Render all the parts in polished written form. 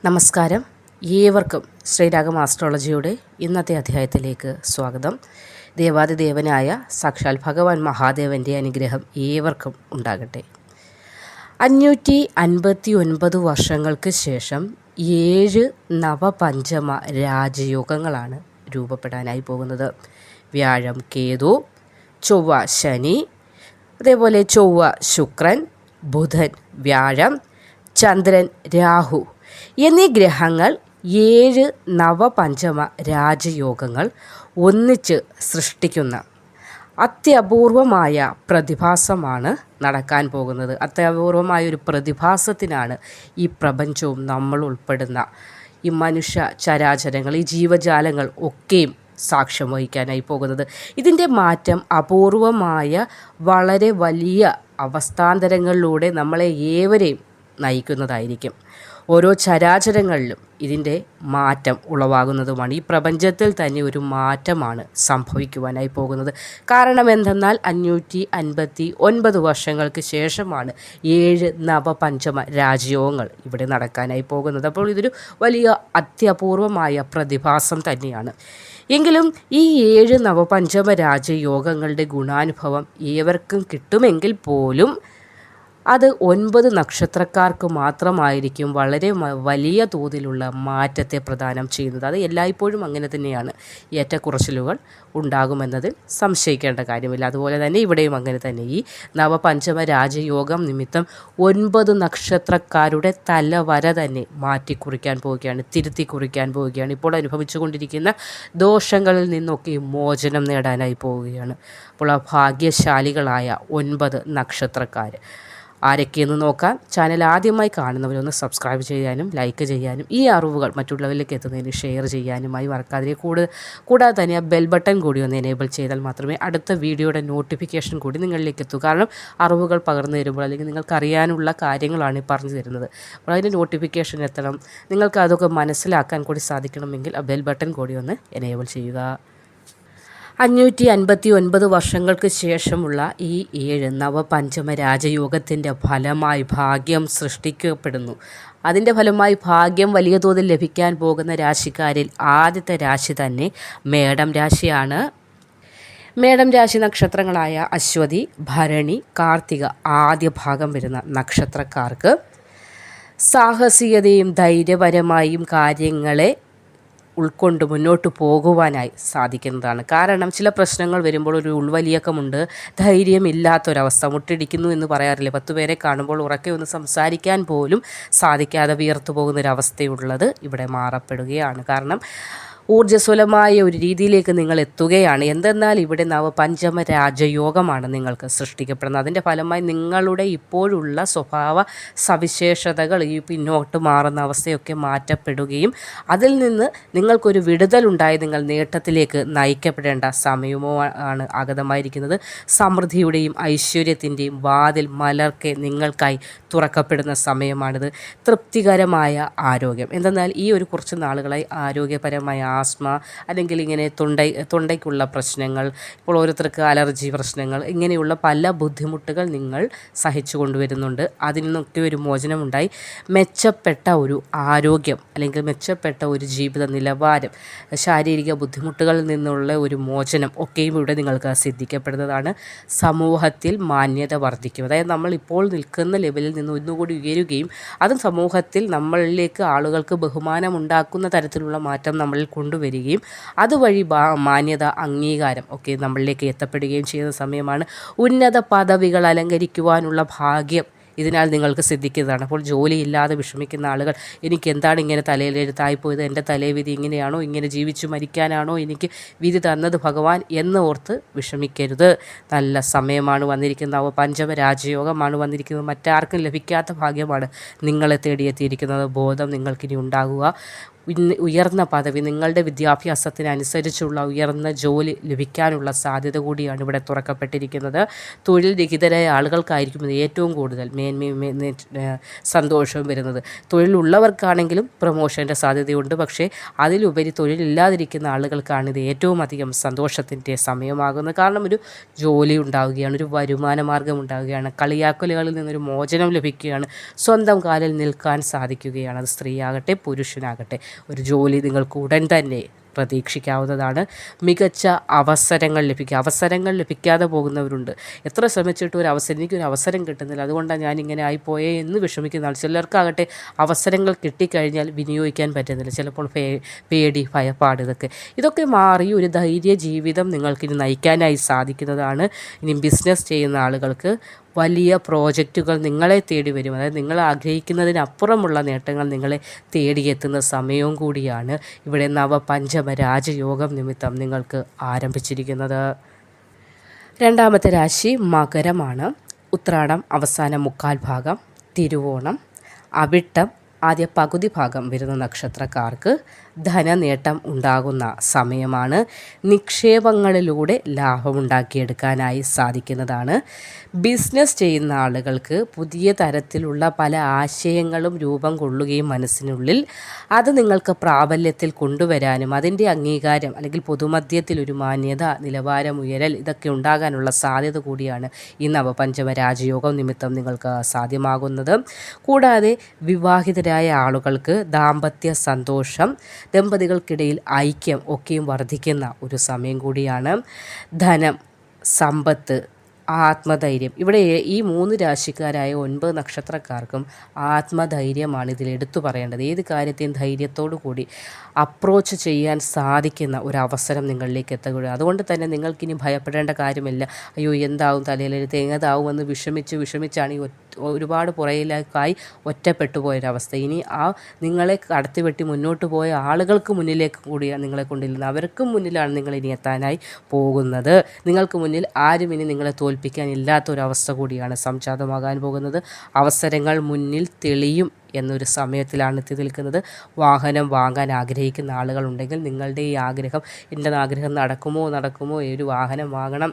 നമസ്കാരം. ഏവർക്കും ശ്രീരാഗം ആസ്ട്രോളജിയുടെ ഇന്നത്തെ അധ്യായത്തിലേക്ക് സ്വാഗതം. ദേവാദിദേവനായ സാക്ഷാൽ ഭഗവാൻ മഹാദേവൻ്റെ അനുഗ്രഹം ഏവർക്കും ഉണ്ടാകട്ടെ. 559 വർഷങ്ങൾക്ക് ശേഷം 7 നവപഞ്ചമ രാജയോഗങ്ങളാണ് രൂപപ്പെടാനായി പോകുന്നത്. വ്യാഴം കേതു, ചൊവ്വ ശനി, അതേപോലെ ചൊവ്വ ശുക്രൻ, ബുധൻ വ്യാഴം, ചന്ദ്രൻ രാഹു എന്നീ ഗ്രഹങ്ങൾ 7 നവപഞ്ചമ രാജയോഗങ്ങൾ ഒന്നിച്ച് സൃഷ്ടിക്കുന്ന അത്യപൂർവമായ പ്രതിഭാസമാണ് നടക്കാൻ പോകുന്നത്. അത്യപൂർവമായൊരു പ്രതിഭാസത്തിനാണ് ഈ പ്രപഞ്ചവും നമ്മൾ ഉൾപ്പെടുന്ന ഈ മനുഷ്യ ചരാചരങ്ങൾ, ഈ ജീവജാലങ്ങൾ ഒക്കെയും സാക്ഷ്യം വഹിക്കാനായി പോകുന്നത്. ഇതിൻ്റെ മാറ്റം അപൂർവമായ വളരെ വലിയ അവസ്ഥാന്തരങ്ങളിലൂടെ നമ്മളെ ഏവരെയും നയിക്കുന്നതായിരിക്കും. ഓരോ ചരാചരങ്ങളിലും ഇതിൻ്റെ മാറ്റം ഉളവാകുന്നതുമാണ്. ഈ പ്രപഞ്ചത്തിൽ തന്നെ ഒരു മാറ്റമാണ് സംഭവിക്കുവാനായി പോകുന്നത്. കാരണം എന്തെന്നാൽ 559 വർഷങ്ങൾക്ക് ശേഷമാണ് 7 നവപഞ്ചമ രാജയോഗങ്ങൾ ഇവിടെ നടക്കാനായി പോകുന്നത്. അപ്പോൾ ഇതൊരു വലിയ അത്യപൂർവമായ പ്രതിഭാസം തന്നെയാണ്. എങ്കിലും ഈ 7 നവപഞ്ചമ രാജയോഗങ്ങളുടെ ഗുണാനുഭവം ഏവർക്കും കിട്ടുമെങ്കിൽ പോലും അത് 9 നക്ഷത്രക്കാർക്ക് മാത്രമായിരിക്കും വളരെ വലിയ തോതിലുള്ള മാറ്റത്തെ പ്രദാനം ചെയ്യുന്നത്. അത് എല്ലായ്പ്പോഴും അങ്ങനെ തന്നെയാണ്. ഏറ്റക്കുറച്ചിലുകൾ ഉണ്ടാകുമെന്നതിൽ സംശയിക്കേണ്ട കാര്യമില്ല. അതുപോലെ തന്നെ ഇവിടെയും അങ്ങനെ തന്നെ. ഈ നവപഞ്ചമ രാജയോഗം നിമിത്തം 9 നക്ഷത്രക്കാരുടെ തലവര തന്നെ മാറ്റിക്കുറിക്കാൻ പോവുകയാണ്, തിരുത്തി കുറിക്കാൻ പോവുകയാണ്. ഇപ്പോൾ അനുഭവിച്ചു കൊണ്ടിരിക്കുന്ന ദോഷങ്ങളിൽ നിന്നൊക്കെ മോചനം നേടാനായി പോവുകയാണ്. അപ്പോൾ ആ ഭാഗ്യശാലികളായ 9 നക്ഷത്രക്കാർ ആരൊക്കെയെന്ന് നോക്കാം. ചാനൽ ആദ്യമായി കാണുന്നവരൊന്ന് സബ്സ്ക്രൈബ് ചെയ്യാനും ലൈക്ക് ചെയ്യാനും ഈ അറിവുകൾ മറ്റുള്ളവരിലേക്ക് എത്തുന്നതിന് ഷെയർ ചെയ്യാനുമായി മറക്കാതെ കൂടാതെ തന്നെ ആ ബെൽ ബട്ടൺ കൂടി ഒന്ന് എനേബിൾ ചെയ്താൽ മാത്രമേ അടുത്ത വീഡിയോയുടെ നോട്ടിഫിക്കേഷൻ കൂടി നിങ്ങളിലേക്ക് എത്തൂ. കാരണം അറിവുകൾ പകർന്നു തരുമ്പോൾ അല്ലെങ്കിൽ നിങ്ങൾക്കറിയാനുള്ള കാര്യങ്ങളാണ് പറഞ്ഞു തരുന്നത്. അപ്പോൾ അതിൻ്റെ നോട്ടിഫിക്കേഷൻ എത്തണം. നിങ്ങൾക്ക് അതൊക്കെ മനസ്സിലാക്കാൻ കൂടി സാധിക്കണമെങ്കിൽ ആ ബെൽ ബട്ടൺ കൂടി ഒന്ന് എനേബിൾ ചെയ്യുക. 559 വർഷങ്ങൾക്ക് ശേഷമുള്ള ഈ 7 നവപഞ്ചമ രാജയോഗത്തിൻ്റെ ഫലമായി ഭാഗ്യം സൃഷ്ടിക്കപ്പെടുന്നു. അതിൻ്റെ ഫലമായി ഭാഗ്യം വലിയ തോതിൽ ലഭിക്കാൻ പോകുന്ന രാശിക്കാരിൽ ആദ്യത്തെ രാശി തന്നെ മേടം രാശിയാണ്. മേടം രാശി നക്ഷത്രങ്ങളായ അശ്വതി, ഭരണി, കാർത്തിക ആദ്യ ഭാഗം വരുന്ന നക്ഷത്രക്കാർക്ക് സാഹസികതയും ധൈര്യപരമായും കാര്യങ്ങളെ ഉൾക്കൊണ്ട് മുന്നോട്ട് പോകുവാനായി സാധിക്കുന്നതാണ്. കാരണം ചില പ്രശ്നങ്ങൾ വരുമ്പോൾ ഒരു ഉൾവലിയക്കമുണ്ട്, ധൈര്യമില്ലാത്തൊരവസ്ഥ, മുട്ടിടിക്കുന്നു എന്ന് പറയാറില്ലേ. 10 പേരെ കാണുമ്പോൾ ഉറക്കെ ഒന്ന് സംസാരിക്കാൻ പോലും സാധിക്കാതെ വിയർത്തു പോകുന്നൊരവസ്ഥയുള്ളത് ഇവിടെ മാറപ്പെടുകയാണ്. കാരണം ഊർജ്ജസ്വലമായ ഒരു രീതിയിലേക്ക് നിങ്ങൾ എത്തുകയാണ്. എന്തെന്നാൽ ഇവിടെ നവപഞ്ചമ രാജയോഗമാണ് നിങ്ങൾക്ക് സൃഷ്ടിക്കപ്പെടുന്നത്. അതിൻ്റെ ഫലമായി നിങ്ങളുടെ ഇപ്പോഴുള്ള സ്വഭാവ സവിശേഷതകൾ ഈ പിന്നോട്ട് മാറുന്ന അവസ്ഥയൊക്കെ മാറ്റപ്പെടുകയും അതിൽ നിന്ന് നിങ്ങൾക്കൊരു വിടുതലുണ്ടായി നിങ്ങൾ നേട്ടത്തിലേക്ക് നയിക്കപ്പെടേണ്ട സമയമോ ആണ് ആഗതമായിരിക്കുന്നത്. സമൃദ്ധിയുടെയും ഐശ്വര്യത്തിൻ്റെയും വാതിൽ മലർക്കെ നിങ്ങൾക്കായി തുറക്കപ്പെടുന്ന സമയമാണിത്. തൃപ്തികരമായ ആരോഗ്യം എന്തെന്നാൽ ഈ ഒരു കുറച്ച് നാളുകളായി ആരോഗ്യപരമായ ആസ്മ അല്ലെങ്കിൽ ഇങ്ങനെ തൊണ്ടയ്ക്കുള്ള പ്രശ്നങ്ങൾ, ഇപ്പോൾ ഓരോരുത്തർക്ക് അലർജി പ്രശ്നങ്ങൾ, ഇങ്ങനെയുള്ള പല ബുദ്ധിമുട്ടുകൾ നിങ്ങൾ സഹിച്ചു കൊണ്ടുവരുന്നുണ്ട്. അതിൽ നിന്നൊക്കെ ഒരു മോചനമുണ്ടായി മെച്ചപ്പെട്ട ഒരു ആരോഗ്യം അല്ലെങ്കിൽ മെച്ചപ്പെട്ട ഒരു ജീവിത നിലവാരം, ശാരീരിക ബുദ്ധിമുട്ടുകളിൽ നിന്നുള്ള ഒരു മോചനം ഒക്കെയും ഇവിടെ നിങ്ങൾക്ക് സിദ്ധിക്കപ്പെടുന്നതാണ്. സമൂഹത്തിൽ മാന്യത വർദ്ധിക്കും. അതായത് നമ്മൾ ഇപ്പോൾ നിൽക്കുന്ന ലെവലിൽ നിന്ന് ഒന്നുകൂടി ഉയരുകയും അതും സമൂഹത്തിൽ നമ്മളിലേക്ക് ആളുകൾക്ക് ബഹുമാനമുണ്ടാക്കുന്ന തരത്തിലുള്ള മാറ്റം നമ്മളിൽ കൊണ്ടുവരികയും അതുവഴി മാന്യത, അംഗീകാരം ഒക്കെ നമ്മളിലേക്ക് എത്തപ്പെടുകയും ചെയ്യുന്ന സമയമാണ്. ഉന്നത പദവികൾ അലങ്കരിക്കുവാനുള്ള ഭാഗ്യം ഇതിനാൽ നിങ്ങൾക്ക് സിദ്ധിക്കുന്നതാണ്. അപ്പോൾ ജോലിയില്ലാതെ വിഷമിക്കുന്ന ആളുകൾ, എനിക്ക് എന്താണ് ഇങ്ങനെ തലയിലെഴുത്തായി പോയത്, എൻ്റെ തലേവിധി ഇങ്ങനെയാണോ, ഇങ്ങനെ ജീവിച്ചു മരിക്കാനാണോ എനിക്ക് വിധി തന്നത് ഭഗവാൻ എന്ന് ഓർത്ത് വിഷമിക്കരുത്. നല്ല സമയമാണ് വന്നിരിക്കുന്നത്. പഞ്ചമ രാജയോഗമാണ് വന്നിരിക്കുന്നത്. മറ്റാർക്കും ലഭിക്കാത്ത ഭാഗ്യമാണ് നിങ്ങളെ തേടിയെത്തിയിരിക്കുന്നത്. ബോധം നിങ്ങൾക്കിനി ഉണ്ടാകുക. ഉയർന്ന പദവി, നിങ്ങളുടെ വിദ്യാഭ്യാസത്തിനനുസരിച്ചുള്ള ഉയർന്ന ജോലി ലഭിക്കാനുള്ള സാധ്യത കൂടിയാണ് ഇവിടെ തുറക്കപ്പെട്ടിരിക്കുന്നത്. തൊഴിൽ രഹിതരായ ആളുകൾക്കായിരിക്കും ഇത് ഏറ്റവും കൂടുതൽ മേന്മയും സന്തോഷവും വരുന്നത്. തൊഴിലുള്ളവർക്കാണെങ്കിലും പ്രൊമോഷൻ്റെ സാധ്യതയുണ്ട്. പക്ഷേ അതിലുപരി തൊഴിലില്ലാതിരിക്കുന്ന ആളുകൾക്കാണ് ഇത് ഏറ്റവും അധികം സന്തോഷത്തിൻ്റെ സമയമാകുന്നത്. കാരണം ഒരു ജോലി ഉണ്ടാവുകയാണ്, ഒരു വരുമാന മാർഗം ഉണ്ടാവുകയാണ്, കളിയാക്കലുകളിൽ നിന്നൊരു മോചനം ലഭിക്കുകയാണ്, സ്വന്തം കാലിൽ നിൽക്കാൻ സാധിക്കുകയാണ്. അത് സ്ത്രീയാകട്ടെ പുരുഷനാകട്ടെ, ഒരു ജോലി നിങ്ങൾക്ക് ഉടൻ തന്നെ പ്രതീക്ഷിക്കാവുന്നതാണ്. മികച്ച അവസരങ്ങൾ ലഭിക്കാതെ പോകുന്നവരുണ്ട്. എത്ര ശ്രമിച്ചിട്ട് എനിക്കൊരു അവസരം കിട്ടുന്നില്ല, അതുകൊണ്ടാണ് ഞാനിങ്ങനെ ആയിപ്പോയേ എന്ന് വിഷമിക്കുന്ന ആൾ. ചിലർക്കാകട്ടെ അവസരങ്ങൾ കിട്ടിക്കഴിഞ്ഞാൽ വിനിയോഗിക്കാൻ പറ്റുന്നില്ല. ചിലപ്പോൾ പേടി, ഭയപ്പാട്, ഇതൊക്കെ മാറി ഒരു ധൈര്യ ജീവിതം നിങ്ങൾക്കിനി നയിക്കാനായി സാധിക്കുന്നതാണ്. ഇനി ബിസിനസ് ചെയ്യുന്ന ആളുകൾക്ക് വലിയ പ്രോജക്റ്റുകൾ നിങ്ങളെ തേടി വരും. അതായത് നിങ്ങൾ ആഗ്രഹിക്കുന്നതിനപ്പുറമുള്ള നേട്ടങ്ങൾ നിങ്ങളെ തേടിയെത്തുന്ന സമയവും കൂടിയാണ് ഇവിടെ നവപഞ്ചമ രാജയോഗം നിമിത്തം നിങ്ങൾക്ക് ആരംഭിച്ചിരിക്കുന്നത്. രണ്ടാമത്തെ രാശി മകരമാണ്. ഉത്രാടം അവസാന 1/4 ഭാഗം, തിരുവോണം, അവിട്ടം ആദ്യ പകുതി ഭാഗം വരുന്ന നക്ഷത്രക്കാർക്ക് ധനനേട്ടം ഉണ്ടാകുന്ന സമയമാണ്. നിക്ഷേപങ്ങളിലൂടെ ലാഭമുണ്ടാക്കിയെടുക്കാനായി സാധിക്കുന്നതാണ്. ബിസിനസ് ചെയ്യുന്ന ആളുകൾക്ക് പുതിയ തരത്തിലുള്ള പല ആശയങ്ങളും രൂപം കൊള്ളുകയും മനസ്സിനുള്ളിൽ അത് നിങ്ങൾക്ക് പ്രാബല്യത്തിൽ കൊണ്ടുവരാനും അതിൻ്റെ അംഗീകാരം അല്ലെങ്കിൽ പൊതുമധ്യത്തിൽ ഒരു മാന്യത, നിലവാരം ഉയരൽ ഇതൊക്കെ ഉണ്ടാകാനുള്ള സാധ്യത കൂടിയാണ് ഈ നവപഞ്ചമ രാജയോഗം നിമിത്തം നിങ്ങൾക്ക് സാധ്യമാകുന്നത്. കൂടാതെ വിവാഹിതരായ ആളുകൾക്ക് ദാമ്പത്യ സന്തോഷം, ദമ്പതികൾക്കിടയിൽ ഐക്യം ഒക്കെയും വർദ്ധിക്കുന്ന ഒരു സമയം കൂടിയാണ്. ധനം, സമ്പത്ത്, ആത്മധൈര്യം, ഇവിടെ ഈ 3 രാശിക്കാരായ 9 നക്ഷത്രക്കാർക്കും ആത്മധൈര്യമാണ് ഇതിൽ എടുത്തു പറയേണ്ടത്. ഏത് കാര്യത്തെയും ധൈര്യത്തോടു കൂടി അപ്രോച്ച് ചെയ്യാൻ സാധിക്കുന്ന ഒരവസരം നിങ്ങളിലേക്ക് എത്തുകയാണ്. അതുകൊണ്ട് തന്നെ നിങ്ങൾക്കിനി ഭയപ്പെടേണ്ട കാര്യമില്ല. അയ്യോ എന്താവും, തലയിലെഴുത്ത് എങ്ങതാവുമെന്ന് വിഷമിച്ചാണ് ഈ ഒരുപാട് പുറയിലേക്കായി ഒറ്റപ്പെട്ടു പോയൊരവസ്ഥ. ഇനി നിങ്ങളെ കടത്തിവെട്ടി മുന്നോട്ട് പോയ ആളുകൾക്ക് മുന്നിലേക്ക് കൂടിയാണ് നിങ്ങളെ കൊണ്ടിരുന്നത്. അവർക്കും മുന്നിലാണ് നിങ്ങൾ ഇനി എത്താനായി പോകുന്നത്. നിങ്ങൾക്ക് മുന്നിൽ ആരും ഇനി നിങ്ങളെ തോൽപ്പിക്കാനില്ലാത്തൊരവസ്ഥ കൂടിയാണ് സംജാതമാകാൻ പോകുന്നത്. അവസരങ്ങൾ മുന്നിൽ തെളിയും എന്നൊരു സമയത്തിലാണ് എത്തി നിൽക്കുന്നത്. വാഹനം വാങ്ങാൻ ആഗ്രഹിക്കുന്ന ആളുകളുണ്ടെങ്കിൽ നിങ്ങളുടെ ഈ ആഗ്രഹം, എൻ്റെ ആഗ്രഹം നടക്കുമോ ഒരു വാഹനം വാങ്ങണം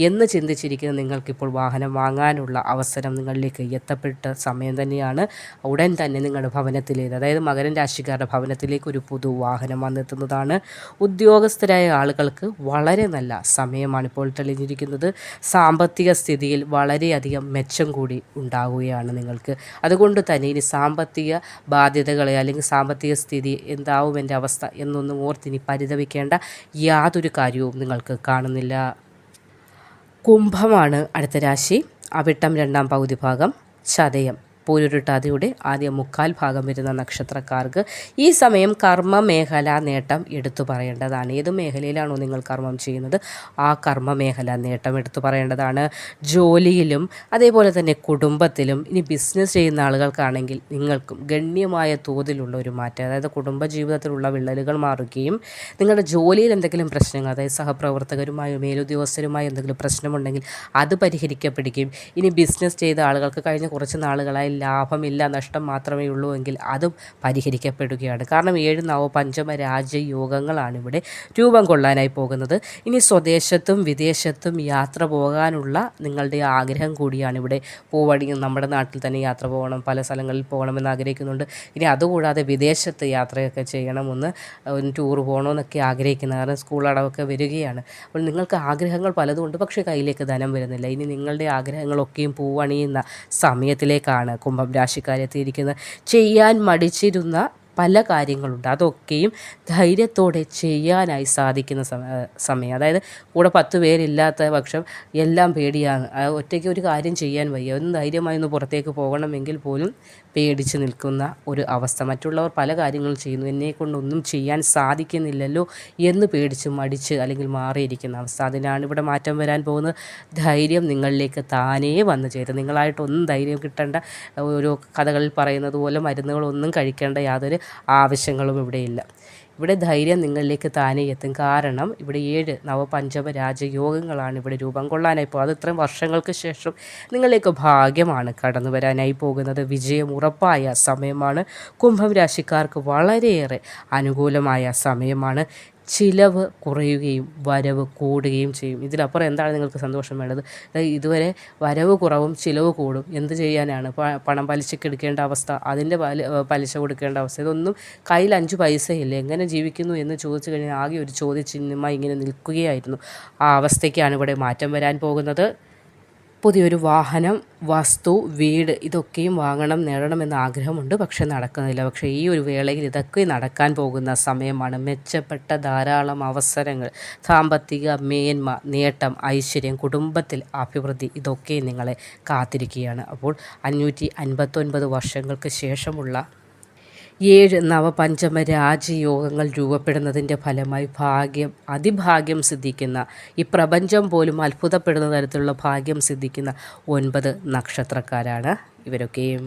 എന്ന് ചിന്തിച്ചിരിക്കുന്ന നിങ്ങൾക്കിപ്പോൾ വാഹനം വാങ്ങാനുള്ള അവസരം നിങ്ങളിലേക്ക് എത്തപ്പെട്ട സമയം തന്നെയാണ്. ഉടൻ തന്നെ നിങ്ങളുടെ ഭവനത്തിലേക്ക്, അതായത് മകരം രാശിക്കാരുടെ ഭവനത്തിലേക്ക് ഒരു പുതു വാഹനം വന്നെത്തുന്നതാണ്. ഉദ്യോഗസ്ഥരായ ആളുകൾക്ക് വളരെ നല്ല സമയമാണ് ഇപ്പോൾ തെളിഞ്ഞിരിക്കുന്നത്. സാമ്പത്തിക സ്ഥിതിയിൽ വളരെയധികം മെച്ചം കൂടി ഉണ്ടാവുകയാണ് നിങ്ങൾക്ക്. അതുകൊണ്ട് തന്നെ ഇനി സാമ്പത്തിക ബാധ്യതകളെ അല്ലെങ്കിൽ സാമ്പത്തിക സ്ഥിതി എന്താവും എൻ്റെ അവസ്ഥ എന്നൊന്നും ഓർത്തിനി പരിതപിക്കേണ്ട യാതൊരു കാര്യവും നിങ്ങൾക്ക് കാണുന്നില്ല. കുംഭമാണ് അടുത്ത രാശി. അവിട്ടം 2/2 പകുതി ഭാഗം, ചതയം പൂരുരുട്ടാതിയുടെ ആദ്യ 1/4 ഭാഗം വരുന്ന നക്ഷത്രക്കാർക്ക് ഈ സമയം കർമ്മ മേഖല നേട്ടം എടുത്തു പറയേണ്ടതാണ്. ഏത് മേഖലയിലാണോ നിങ്ങൾ കർമ്മം ചെയ്യുന്നത് ആ കർമ്മ മേഖല നേട്ടം എടുത്തു പറയേണ്ടതാണ്. ജോലിയിലും അതേപോലെ തന്നെ കുടുംബത്തിലും, ഇനി ബിസിനസ് ചെയ്യുന്ന ആളുകൾക്കാണെങ്കിൽ നിങ്ങൾക്കും ഗണ്യമായ തോതിലുള്ള ഒരു മാറ്റം, അതായത് കുടുംബജീവിതത്തിലുള്ള വിള്ളലുകൾ മാറുകയും നിങ്ങളുടെ ജോലിയിൽ എന്തെങ്കിലും പ്രശ്നങ്ങൾ, അതായത് സഹപ്രവർത്തകരുമായോ മേലുദ്യോഗസ്ഥരുമായോ എന്തെങ്കിലും പ്രശ്നമുണ്ടെങ്കിൽ അത് പരിഹരിക്കപ്പെടുകയും, ഇനി ബിസിനസ് ചെയ്ത ആളുകൾക്ക് കഴിഞ്ഞ കുറച്ച് നാളുകളായി ലാഭമില്ല, നഷ്ടം മാത്രമേ ഉള്ളൂ എങ്കിൽ അതും പരിഹരിക്കപ്പെടുകയാണ്. കാരണം 7 നവപഞ്ചമ രാജയോഗങ്ങളാണ് ഇവിടെ രൂപം കൊള്ളാനായി പോകുന്നത്. ഇനി സ്വദേശത്തും വിദേശത്തും യാത്ര പോകാനുള്ള നിങ്ങളുടെ ആഗ്രഹം കൂടിയാണ് ഇവിടെ പോവുകയാണെങ്കിൽ നമ്മുടെ നാട്ടിൽ തന്നെ യാത്ര പോകണം, പല സ്ഥലങ്ങളിൽ പോകണമെന്ന് ആഗ്രഹിക്കുന്നുണ്ട്. ഇനി അതുകൂടാതെ വിദേശത്ത് യാത്രയൊക്കെ ചെയ്യണമെന്ന്, ടൂർ പോകണമെന്നൊക്കെ ആഗ്രഹിക്കുന്ന, കാരണം സ്കൂൾ അടവൊക്കെ വരികയാണ്. അപ്പോൾ നിങ്ങൾക്ക് ആഗ്രഹങ്ങൾ പലതുമുണ്ട്, പക്ഷേ കയ്യിലേക്ക് ധനം വരുന്നില്ല. ഇനി നിങ്ങളുടെ ആഗ്രഹങ്ങളൊക്കെയും പൂവണിയുന്ന സമയത്തിലേക്കാണ് കുംഭം രാശിക്കാരെത്തിയിരിക്കുന്നത്. ചെയ്യാൻ മടിച്ചിരുന്ന പല കാര്യങ്ങളുണ്ട്, അതൊക്കെയും ധൈര്യത്തോടെ ചെയ്യാനായി സാധിക്കുന്ന സമയം. അതായത് കൂടെ 10 പേരില്ലാത്ത പക്ഷം എല്ലാം പേടിയാണ്, ഒറ്റയ്ക്ക് ഒരു കാര്യം ചെയ്യാൻ വയ്യ, ഒന്ന് ധൈര്യമായി ഒന്ന് പുറത്തേക്ക് പോകണമെങ്കിൽ പോലും പേടിച്ച് നിൽക്കുന്ന ഒരു അവസ്ഥ. മറ്റുള്ളവർ പല കാര്യങ്ങളും ചെയ്യുന്നു, എന്നെക്കൊണ്ടൊന്നും ചെയ്യാൻ സാധിക്കുന്നില്ലല്ലോ എന്ന് പേടിച്ച് മടിച്ച് അല്ലെങ്കിൽ മാറിയിരിക്കുന്ന അവസ്ഥ. അതിനാണ് ഇവിടെ മാറ്റം വരാൻ പോകുന്നത്. ധൈര്യം നിങ്ങളിലേക്ക് താനേ വന്നു ചേരും. നിങ്ങളായിട്ടൊന്നും ധൈര്യം കിട്ടേണ്ട, ഓരോ കഥകളിൽ പറയുന്നത് പോലെ മരുന്നുകളൊന്നും കഴിക്കേണ്ട യാതൊരു ആവശ്യങ്ങളും ഇവിടെയില്ല. ഇവിടെ ധൈര്യം നിങ്ങളിലേക്ക് താനേ എത്തും. കാരണം ഇവിടെ 7 നവപഞ്ചമ രാജയോഗങ്ങളാണ് ഇവിടെ രൂപം കൊള്ളാനായി പോകുന്നത്. അത് ഇത്രയും വർഷങ്ങൾക്ക് ശേഷം നിങ്ങളിലേക്ക് ഭാഗ്യമാണ് കടന്നു വരാനായി പോകുന്നത്. വിജയം ഉറപ്പായ സമയമാണ്. കുംഭം രാശിക്കാർക്ക് വളരെയേറെ അനുകൂലമായ സമയമാണ്. ചിലവ് കുറയുകയും വരവ് കൂടുകയും ചെയ്യും. ഇതിലപ്പുറം എന്താണ് നിങ്ങൾക്ക് സന്തോഷം വേണ്ടത്? ഇതുവരെ വരവ് കുറവും ചിലവ് കൂടും. എന്ത് ചെയ്യാനാണ്? പണം പലിശയ്ക്ക് എടുക്കേണ്ട അവസ്ഥ, അതിൻ്റെ പലിശ കൊടുക്കേണ്ട അവസ്ഥ, ഇതൊന്നും കയ്യിൽ 5 പൈസയില്ല. എങ്ങനെ ജീവിക്കുന്നു എന്ന് ചോദിച്ചു കഴിഞ്ഞാൽ ആകെ ഒരു ചോദ്യചിഹ്നമായി ഇങ്ങനെ നിൽക്കുകയായിരുന്നു. ആ അവസ്ഥയ്ക്കാണ് ഇവിടെ മാറ്റം വരാൻ പോകുന്നത്. പുതിയൊരു വാഹനം, വസ്തു, വീട് ഇതൊക്കെയും വാങ്ങണം, നേടണമെന്ന് ആഗ്രഹമുണ്ട്. പക്ഷെ നടക്കുന്നില്ല. പക്ഷേ ഈ ഒരു വേളയിൽ ഇതൊക്കെ നടക്കാൻ പോകുന്ന സമയമാണ്. മെച്ചപ്പെട്ട ധാരാളം അവസരങ്ങൾ, സാമ്പത്തിക മേന്മ, നേട്ടം, ഐശ്വര്യം, കുടുംബത്തിൽ അഭിവൃദ്ധി ഇതൊക്കെ നിങ്ങളെ കാത്തിരിക്കുകയാണ്. അപ്പോൾ 559 വർഷങ്ങൾക്ക് ശേഷമുള്ള 7 നവപഞ്ചമ രാജയോഗങ്ങൾ രൂപപ്പെടുന്നതിൻ്റെ ഫലമായി അതിഭാഗ്യം സിദ്ധിക്കുന്ന, ഈ പ്രപഞ്ചം പോലും അത്ഭുതപ്പെടുന്ന തരത്തിലുള്ള ഭാഗ്യം സിദ്ധിക്കുന്ന 9 നക്ഷത്രക്കാരാണ് ഇവരൊക്കെയും.